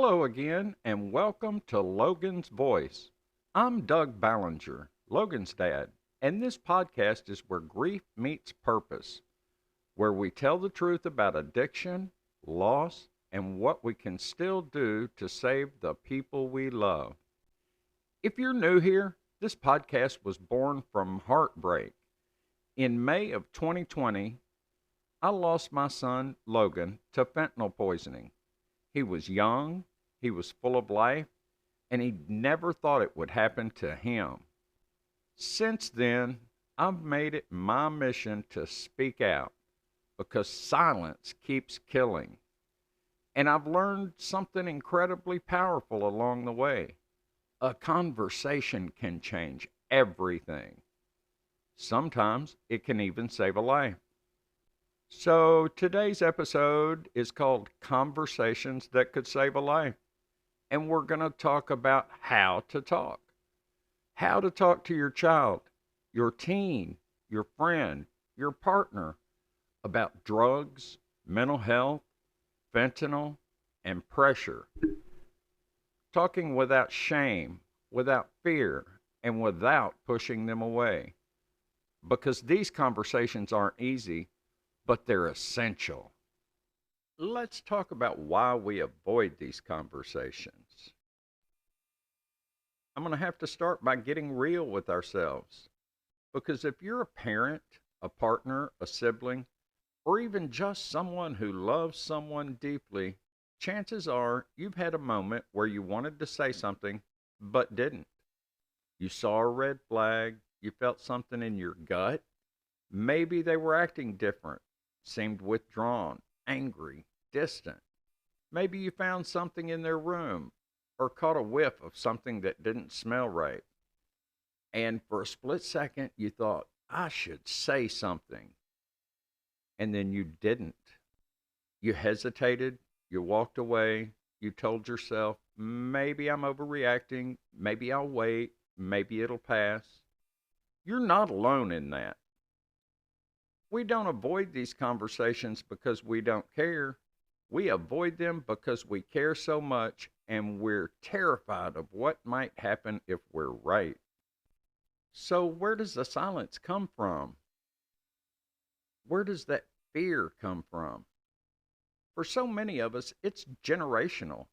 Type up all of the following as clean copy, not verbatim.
Hello again, and welcome to Logan's Voice. I'm Doug Ballinger, Logan's dad, and this podcast is where grief meets purpose, where we tell the truth about addiction, loss, and what we can still do to save the people we love. If you're new here, this podcast was born from heartbreak. In May of 2020, I lost my son, Logan, to fentanyl poisoning. He was young, he was full of life, and he never thought it would happen to him. Since then, I've made it my mission to speak out because silence keeps killing. And I've learned something incredibly powerful along the way. A conversation can change everything. Sometimes it can even save a life. So today's episode is called Conversations That Could Save a Life. And we're going to talk about how to talk. How to talk to your child, your teen, your friend, your partner about drugs, mental health, fentanyl, and pressure. Talking without shame, without fear, and without pushing them away. Because these conversations aren't easy, but they're essential. Let's talk about why we avoid these conversations. I'm going to have to start by getting real with ourselves. Because if you're a parent, a partner, a sibling, or even just someone who loves someone deeply, chances are you've had a moment where you wanted to say something but didn't. You saw a red flag, you felt something in your gut. Maybe they were acting different, seemed withdrawn, angry, distant. Maybe you found something in their room or caught a whiff of something that didn't smell right. And for a split second, you thought, I should say something. And then you didn't. You hesitated, you walked away, you told yourself, maybe I'm overreacting, maybe I'll wait, maybe it'll pass. You're not alone in that. We don't avoid these conversations because we don't care. We avoid them because we care so much and we're terrified of what might happen if we're right. So, where does the silence come from? Where does that fear come from? For so many of us, it's generational.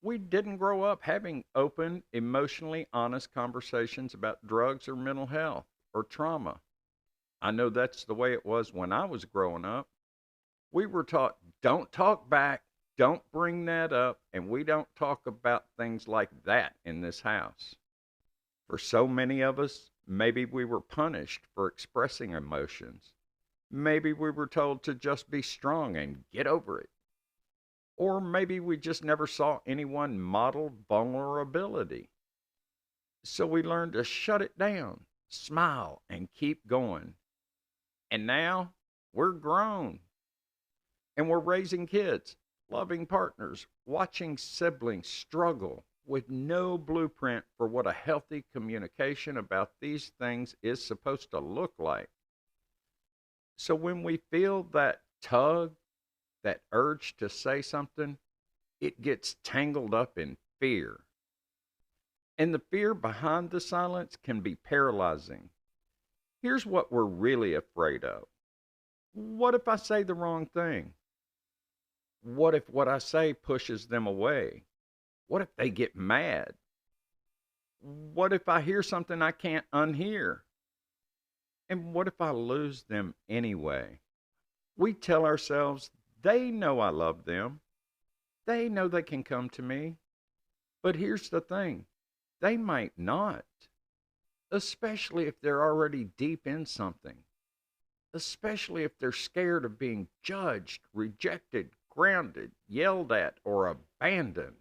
We didn't grow up having open, emotionally honest conversations about drugs or mental health or trauma. I know that's the way it was when I was growing up. We were taught, don't talk back, don't bring that up, and we don't talk about things like that in this house. For so many of us, maybe we were punished for expressing emotions. Maybe we were told to just be strong and get over it. Or maybe we just never saw anyone model vulnerability. So we learned to shut it down, smile, and keep going. And now we're grown and we're raising kids, loving partners, watching siblings struggle with no blueprint for what a healthy communication about these things is supposed to look like. So when we feel that tug, that urge to say something, it gets tangled up in fear. And the fear behind the silence can be paralyzing. Here's what we're really afraid of. What if I say the wrong thing? What if what I say pushes them away? What if they get mad? What if I hear something I can't unhear? And what if I lose them anyway? We tell ourselves they know I love them. They know they can come to me. But here's the thing, they might not, especially if they're already deep in something, especially if they're scared of being judged, rejected, grounded, yelled at, or abandoned.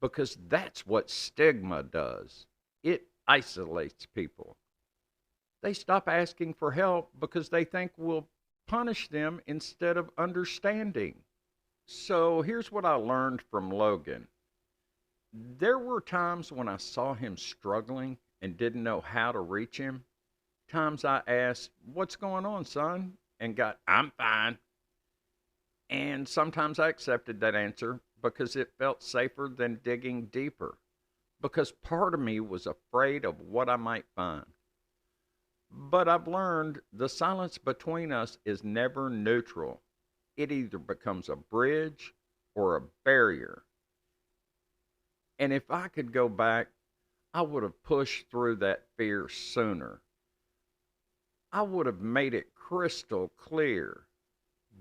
Because that's what stigma does. It isolates people. They stop asking for help because they think we'll punish them instead of understanding. So here's what I learned from Logan. There were times when I saw him struggling and didn't know how to reach him. Times I asked, what's going on, son? And got, I'm fine. And sometimes I accepted that answer because it felt safer than digging deeper, because part of me was afraid of what I might find. But I've learned the silence between us is never neutral. It either becomes a bridge or a barrier. And if I could go back, I would have pushed through that fear sooner. I would have made it crystal clear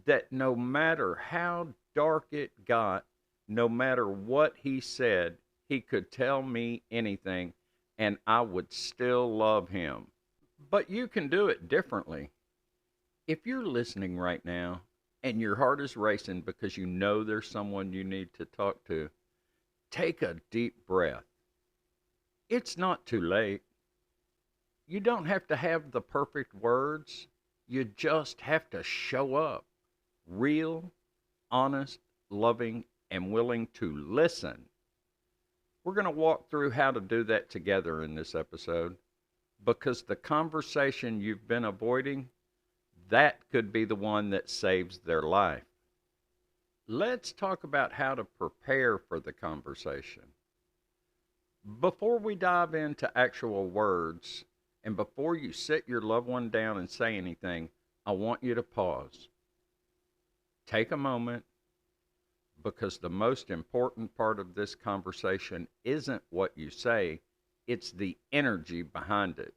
that no matter how dark it got, no matter what he said, he could tell me anything and I would still love him. But you can do it differently. If you're listening right now and your heart is racing because you know there's someone you need to talk to, take a deep breath. It's not too late. You don't have to have the perfect words. You just have to show up. Real, honest, loving, and willing to listen. We're going to walk through how to do that together in this episode because the conversation you've been avoiding, that could be the one that saves their life. Let's talk about how to prepare for the conversation. Before we dive into actual words, and before you sit your loved one down and say anything, I want you to pause. Take a moment, because the most important part of this conversation isn't what you say, it's the energy behind it.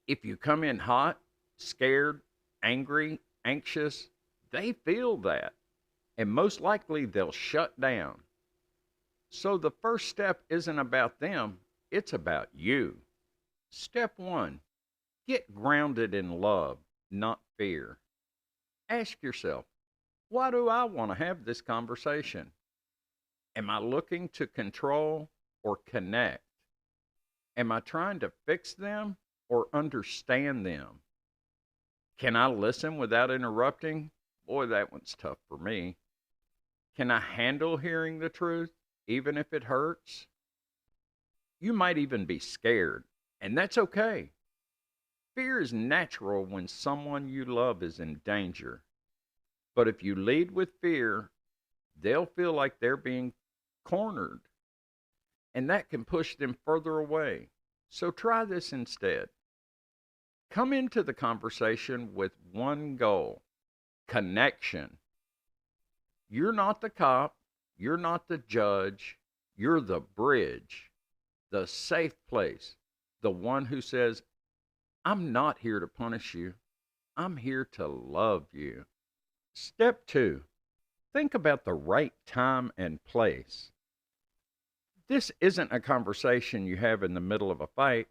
If you come in hot, scared, angry, anxious, they feel that, and most likely they'll shut down. So the first step isn't about them, it's about you. Step one, get grounded in love, not fear. Ask yourself, why do I want to have this conversation? Am I looking to control or connect? Am I trying to fix them or understand them? Can I listen without interrupting? Boy, that one's tough for me. Can I handle hearing the truth, even if it hurts? You might even be scared, and that's okay. Fear is natural when someone you love is in danger. But if you lead with fear, they'll feel like they're being cornered, and that can push them further away. So try this instead. Come into the conversation with one goal: connection. You're not the cop, you're not the judge, you're the bridge, the safe place, the one who says, I'm not here to punish you, I'm here to love you. Step two, think about the right time and place. This isn't a conversation you have in the middle of a fight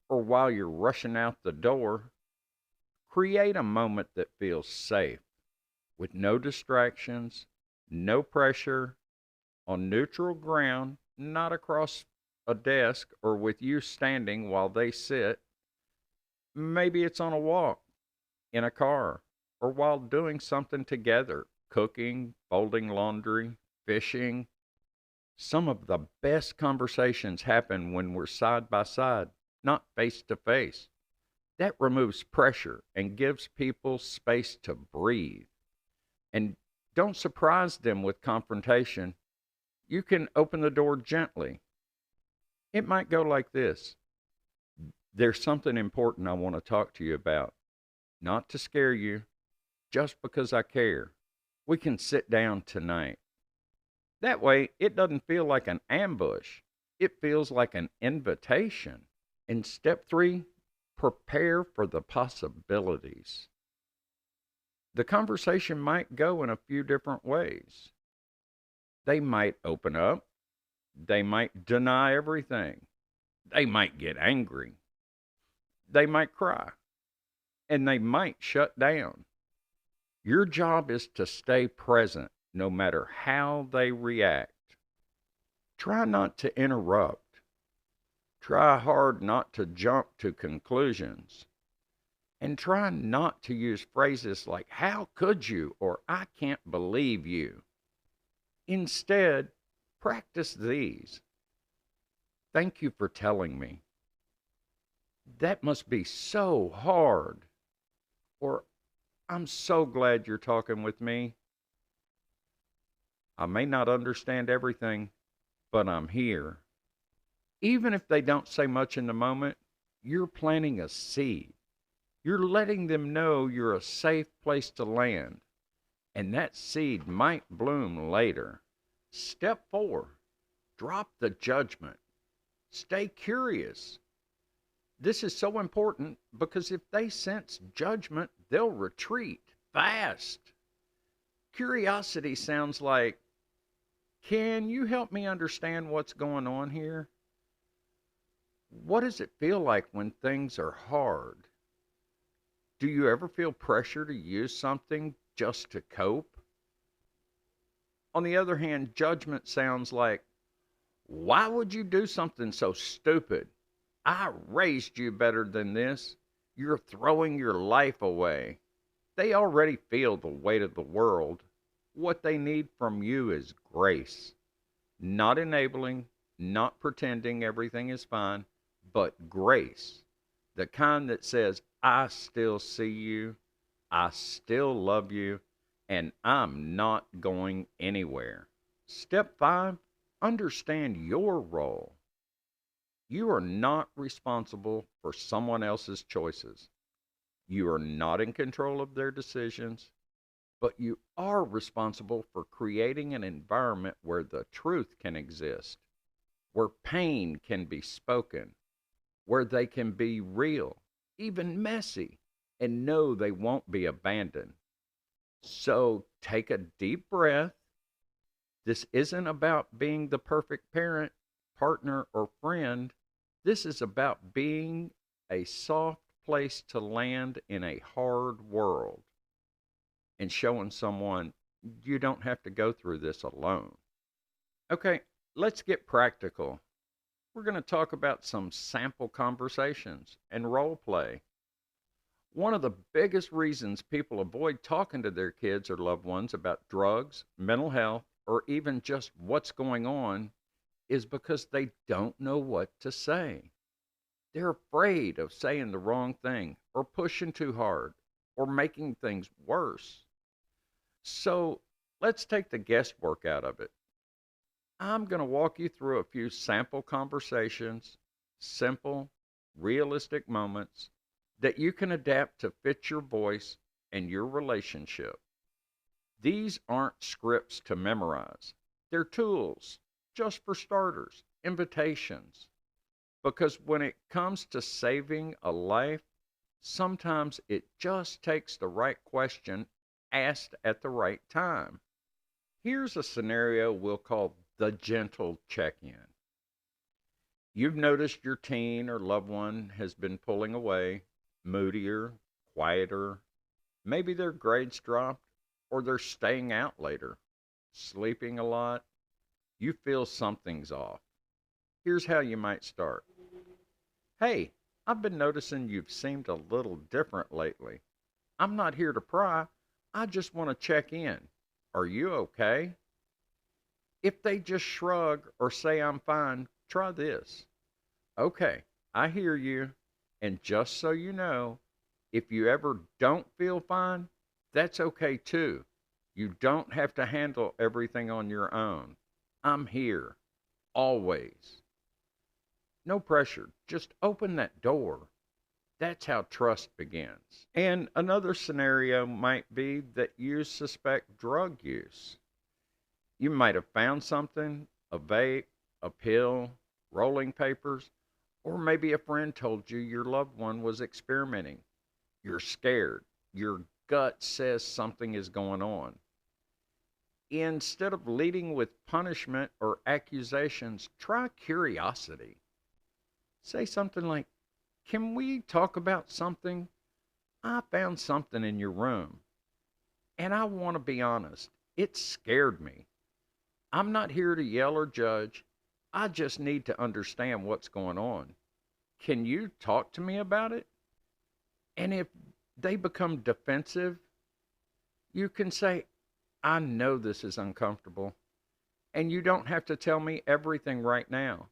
or while you're rushing out the door. Create a moment that feels safe, with no distractions, no pressure, on neutral ground, not across a desk or with you standing while they sit. Maybe it's on a walk, in a car, or while doing something together, cooking, folding laundry, fishing. Some of the best conversations happen when we're side by side, not face to face. That removes pressure and gives people space to breathe. And don't surprise them with confrontation. You can open the door gently. It might go like this: there's something important I want to talk to you about. Not to scare you, just because I care. We can sit down tonight. That way, it doesn't feel like an ambush. It feels like an invitation. And step three, prepare for the possibilities. The conversation might go in a few different ways. They might open up. They might deny everything. They might get angry. They might cry. And they might shut down. Your job is to stay present no matter how they react. Try not to interrupt. Try hard not to jump to conclusions. And try not to use phrases like, how could you? Or I can't believe you. Instead, practice these. Thank you for telling me. That must be so hard. Or I'm so glad you're talking with me. I may not understand everything, but I'm here. Even if they don't say much in the moment, you're planting a seed. You're letting them know you're a safe place to land, and that seed might bloom later. Step 4, drop the judgment. Stay curious. This is so important because if they sense judgment, they'll retreat fast. Curiosity sounds like, can you help me understand what's going on here? What does it feel like when things are hard? Do you ever feel pressure to use something just to cope? On the other hand, judgment sounds like, why would you do something so stupid? I raised you better than this. You're throwing your life away. They already feel the weight of the world. What they need from you is grace. Not enabling, not pretending everything is fine, but grace. The kind that says, I still see you, I still love you, and I'm not going anywhere. Step 5, understand your role. You are not responsible for someone else's choices. You are not in control of their decisions, but you are responsible for creating an environment where the truth can exist, where pain can be spoken, where they can be real, even messy, and know they won't be abandoned. So take a deep breath. This isn't about being the perfect parent, partner, or friend. This is about being a soft place to land in a hard world and showing someone you don't have to go through this alone. Okay, let's get practical. We're going to talk about some sample conversations and role play. One of the biggest reasons people avoid talking to their kids or loved ones about drugs, mental health, or even just what's going on is because they don't know what to say. They're afraid of saying the wrong thing or pushing too hard or making things worse. So let's take the guesswork out of it. I'm going to walk you through a few sample conversations, simple, realistic moments that you can adapt to fit your voice and your relationship. These aren't scripts to memorize, they're tools, just for starters, invitations. Because when it comes to saving a life, sometimes it just takes the right question asked at the right time. Here's a scenario we'll call the gentle check in. You've noticed your teen or loved one has been pulling away, moodier, quieter. Maybe their grades dropped, or they're staying out later, sleeping a lot. You feel something's off. Here's how you might start. Hey, I've been noticing you've seemed a little different lately. I'm not here to pry. I just want to check in. Are you okay? If they just shrug or say I'm fine, try this. Okay, I hear you. And just so you know, if you ever don't feel fine, that's okay too. You don't have to handle everything on your own. I'm here, always. No pressure. Just open that door. That's how trust begins. And another scenario might be that you suspect drug use. You might have found something, a vape, a pill, rolling papers, or maybe a friend told you your loved one was experimenting. You're scared. Your gut says something is going on. Instead of leading with punishment or accusations, try curiosity. Say something like, can we talk about something? I found something in your room, and I want to be honest. It scared me. I'm not here to yell or judge. I just need to understand what's going on. Can you talk to me about it? And if they become defensive, you can say, I know this is uncomfortable, and you don't have to tell me everything right now,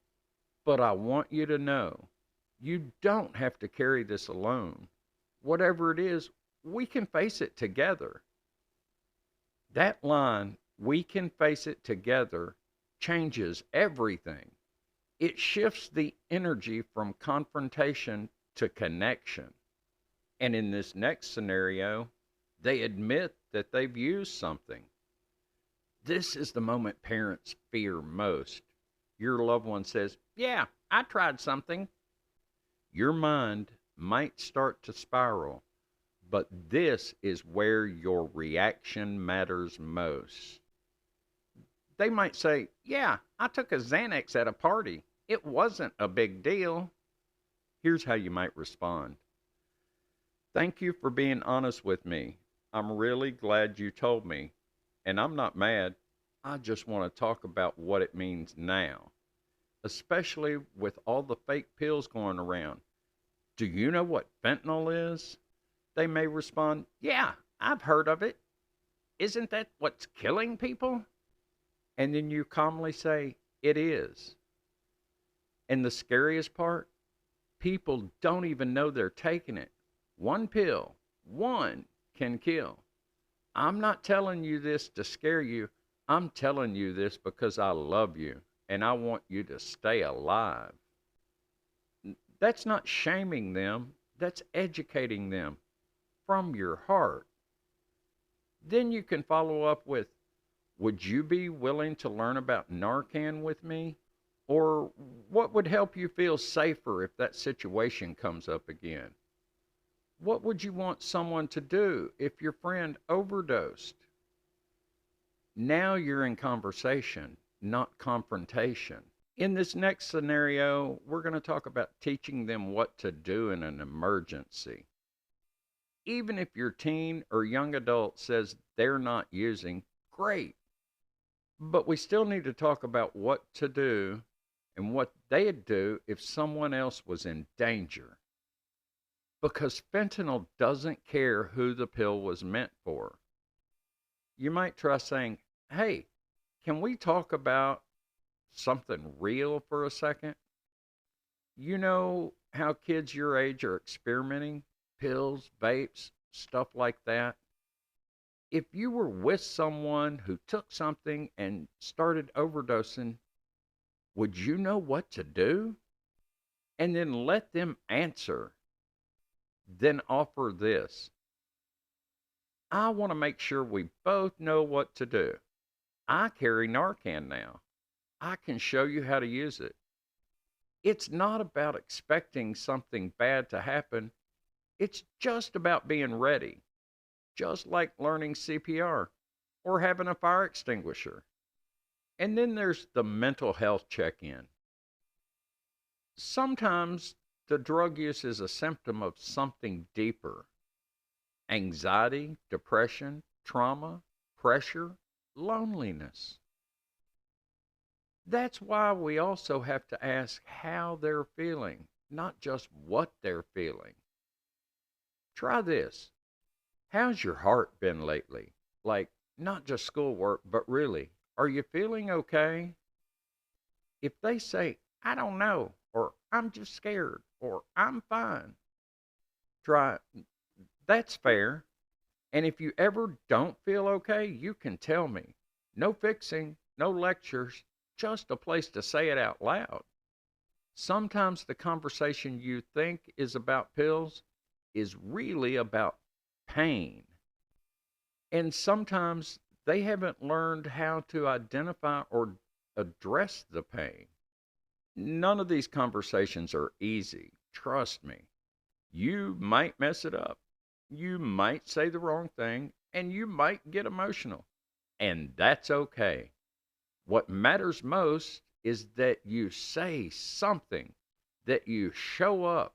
but I want you to know you don't have to carry this alone. Whatever it is, we can face it together. That line, We can face it together changes everything. It shifts the energy from confrontation to connection. And in this next scenario, they admit that they've used something. This is the moment parents fear most. Your loved one says, "Yeah, I tried something." Your mind might start to spiral, but this is where your reaction matters most. They might say, "Yeah, I took a Xanax at a party. It wasn't a big deal." Here's how you might respond: "Thank you for being honest with me. I'm really glad you told me. And I'm not mad. I just want to talk about what it means now, especially with all the fake pills going around. Do you know what fentanyl is?" They may respond, "Yeah, I've heard of it. Isn't that what's killing people?" And then you calmly say, "It is." And the scariest part, people don't even know they're taking it. One pill, one, can kill. I'm not telling you this to scare you. I'm telling you this because I love you and I want you to stay alive. That's not shaming them, that's educating them from your heart. Then you can follow up with, "Would you be willing to learn about Narcan with me? Or what would help you feel safer if that situation comes up again? What would you want someone to do if your friend overdosed?" Now you're in conversation, not confrontation. In this next scenario, we're going to talk about teaching them what to do in an emergency. Even if your teen or young adult says they're not using, great. But we still need to talk about what to do and what they'd do if someone else was in danger. Because fentanyl doesn't care who the pill was meant for. You might try saying, "Hey, can we talk about something real for a second? You know how kids your age are experimenting? Pills, vapes, stuff like that. If you were with someone who took something and started overdosing, would you know what to do?" And then let them answer. Then offer this: "I want to make sure we both know what to do. I carry Narcan now. I can show you how to use it." It's not about expecting something bad to happen. It's just about being ready, just like learning CPR or having a fire extinguisher. And then there's the mental health check in. Sometimes the drug use is a symptom of something deeper: anxiety, depression, trauma, pressure, loneliness. That's why we also have to ask how they're feeling, not just what they're feeling. Try this: "How's your heart been lately?" Like, not just schoolwork, but really, are you feeling okay? If they say, "I don't know," or "I'm just scared," or "I'm fine," try, "That's fair. And if you ever don't feel okay, you can tell me. No fixing, no lectures, just a place to say it out loud." Sometimes the conversation you think is about pills is really about pain. And sometimes they haven't learned how to identify or address the pain. None of these conversations are easy. Trust me. You might mess it up. You might say the wrong thing and you might get emotional. And that's okay. What matters most is that you say something, that you show up,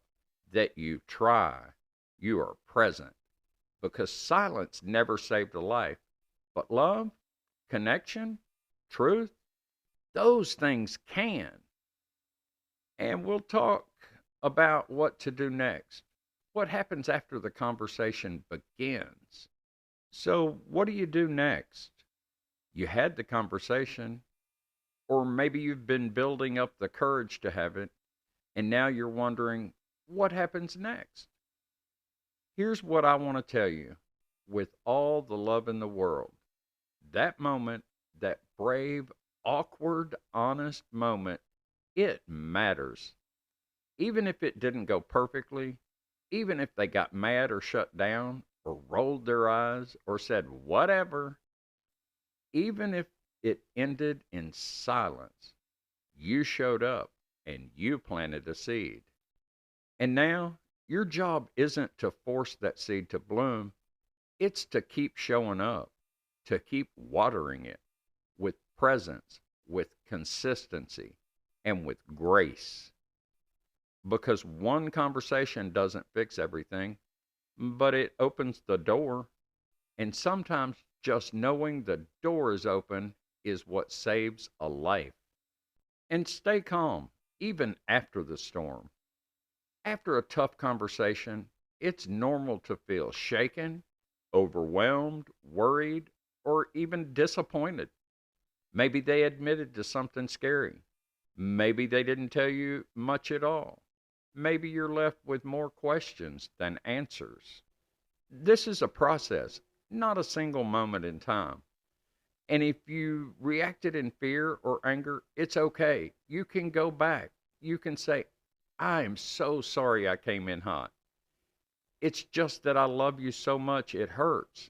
that you try, you are present. Because silence never saved a life. But love, connection, truth, those things can. And we'll talk about what to do next. What happens after the conversation begins? So, what do you do next? You had the conversation, or maybe you've been building up the courage to have it, and now you're wondering what happens next. Here's what I want to tell you with all the love in the world: that moment that brave, awkward, honest moment, it matters. Even if it didn't go perfectly, even if they got mad or shut down or rolled their eyes or said whatever, even if it ended in silence, you showed up and you planted a seed. And now your job isn't to force that seed to bloom, it's to keep showing up, to keep watering it with presence, with consistency, and with grace. Because one conversation doesn't fix everything, but it opens the door. And sometimes just knowing the door is open is what saves a life. And stay calm, even after the storm. After a tough conversation, it's normal to feel shaken, overwhelmed, worried, or even disappointed. Maybe they admitted to something scary. Maybe they didn't tell you much at all. Maybe you're left with more questions than answers. This is a process, not a single moment in time. And if you reacted in fear or anger, it's okay. You can go back. You can say, I am so sorry I came in hot. It's just that I love you so much it hurts.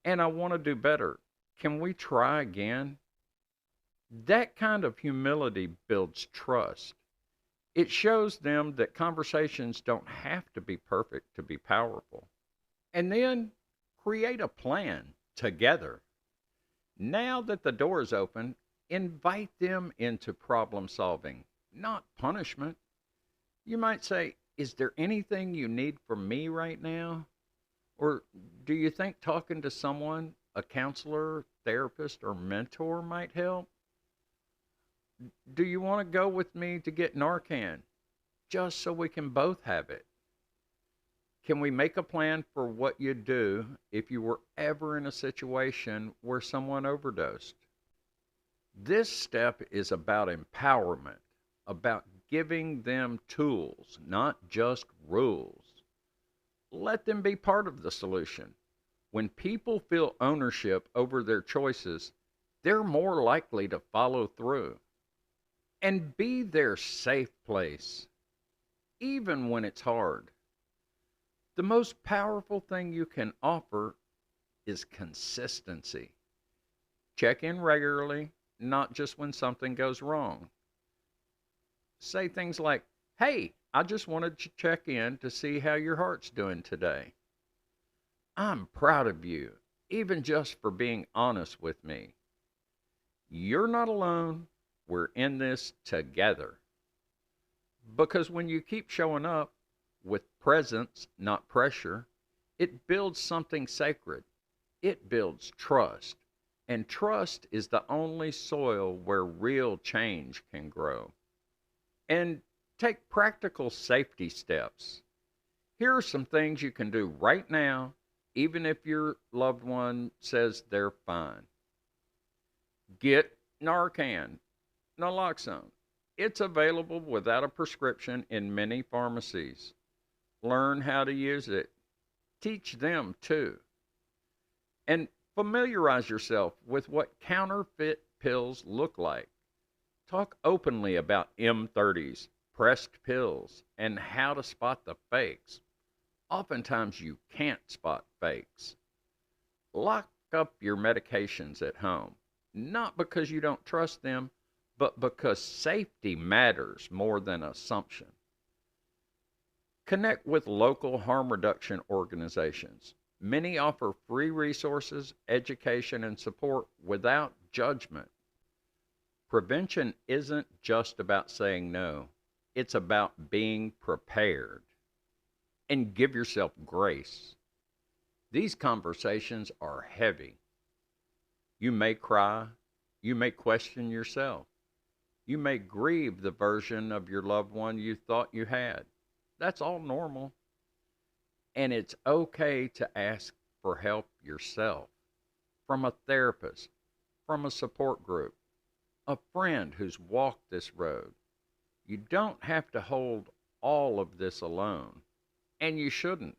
And I want to do better. Can we try again? That kind of humility builds trust. It shows them that conversations don't have to be perfect to be powerful. And then create a plan together. Now that the door is open, invite them into problem solving, not punishment. You might say, is there anything you need from me right now? Or do you think talking to someone, a counselor, therapist, or mentor might help? Do you want to go with me to get Narcan just so we can both have it? Can we make a plan for what you'd do if you were ever in a situation where someone overdosed? This step is about empowerment, about giving them tools, not just rules. Let them be part of the solution. When people feel ownership over their choices, they're more likely to follow through. And be their safe place, even when it's hard. The most powerful thing you can offer is consistency. Check in regularly, not just when something goes wrong. Say things like, hey, I just wanted to check in to see how your heart's doing today. I'm proud of you, even just for being honest with me. You're not alone. We're in this together. Because when you keep showing up with presence, not pressure, it builds something sacred. It builds trust. And trust is the only soil where real change can grow. And take practical safety steps. Here are some things you can do right now, even if your loved one says they're fine. Get Narcan, naloxone. It's available without a prescription in many pharmacies. Learn how to use it. Teach them too. And familiarize yourself with what counterfeit pills look like. Talk openly about M30s, pressed pills, and how to spot the fakes. Oftentimes you can't spot fakes. Lock up your medications at home, not because you don't trust them, but because safety matters more than assumption. Connect with local harm reduction organizations. Many offer free resources, education, and support without judgment. Prevention isn't just about saying no, it's about being prepared. And give yourself grace. These conversations are heavy. You may cry, you may question yourself, you may grieve the version of your loved one you thought you had. That's all normal. And it's okay to ask for help yourself from a therapist, from a support group, a friend who's walked this road. You don't have to hold all of this alone, and you shouldn't,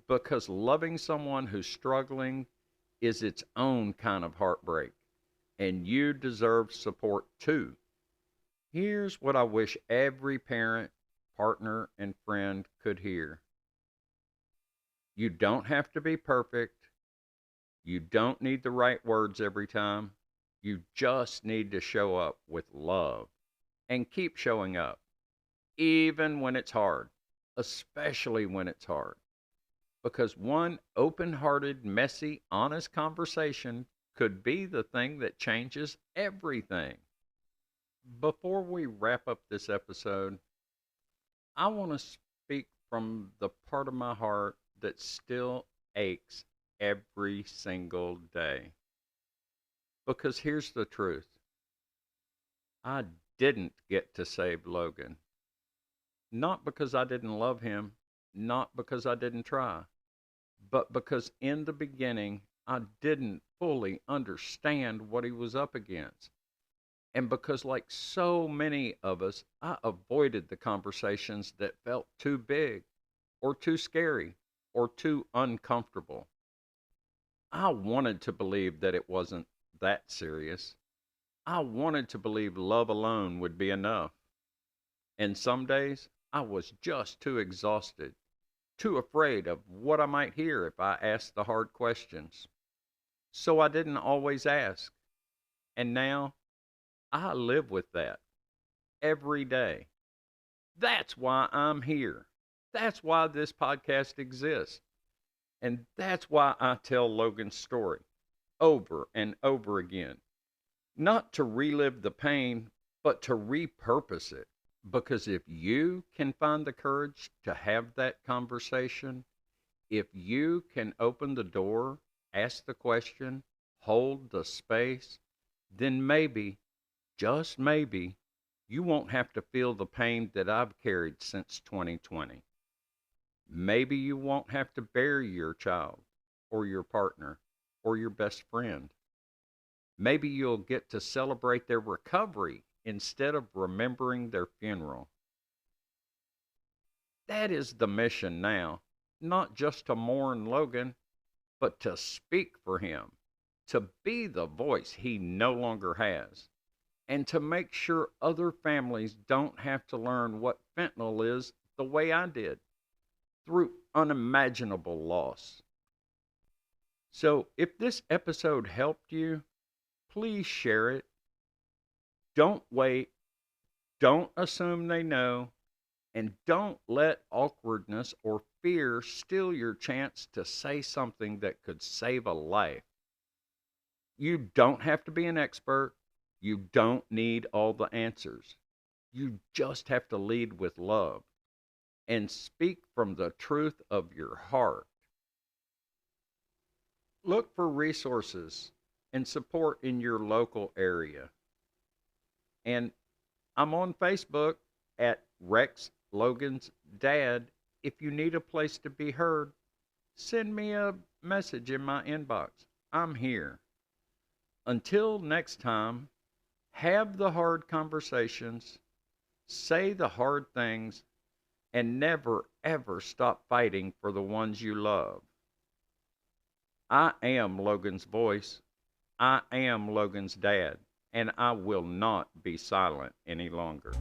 because loving someone who's struggling is its own kind of heartbreak. and you deserve support too. Here's what I wish every parent, partner, and friend could hear. You don't have to be perfect. You don't need the right words every time. You just need to show up with love and keep showing up, even when it's hard, especially when it's hard. Because one open hearted, messy, honest conversation could be the thing that changes everything. Before we wrap up this episode, I want to speak from the part of my heart that still aches every single day. Because here's the truth, I didn't get to save Logan. Not because I didn't love him, not because I didn't try, but because in the beginning I didn't fully understand what he was up against. And because, like so many of us, I avoided the conversations that felt too big or too scary or too uncomfortable. I wanted to believe that it wasn't that serious. I wanted to believe love alone would be enough. And some days I was just too exhausted, too afraid of what I might hear if I asked the hard questions. So I didn't always ask. And now I live with that every day. That's why I'm here. That's why this podcast exists. And that's why I tell Logan's story over and over again. Not to relive the pain, but to repurpose it. Because if you can find the courage to have that conversation, if you can open the door, ask the question, hold the space, then maybe, just maybe, you won't have to feel the pain that I've carried since 2020. Maybe you won't have to bury your child or your partner or your best friend. Maybe you'll get to celebrate their recovery instead of remembering their funeral. That is the mission now, not just to mourn Logan, but to speak for him, to be the voice he no longer has, and to make sure other families don't have to learn what fentanyl is the way I did, through unimaginable loss. So, if this episode helped you, please share it. Don't wait. Don't assume they know. And don't let awkwardness or fear steal your chance to say something that could save a life. You don't have to be an expert. You don't need all the answers. You just have to lead with love and speak from the truth of your heart. Look for resources and support in your local area. And I'm on Facebook at Rex Logan's Dad. If you need a place to be heard, send me a message in my inbox. I'm here. Until next time, have the hard conversations, say the hard things, and never ever stop fighting for the ones you love. I am Logan's voice. I am Logan's dad, and I will not be silent any longer.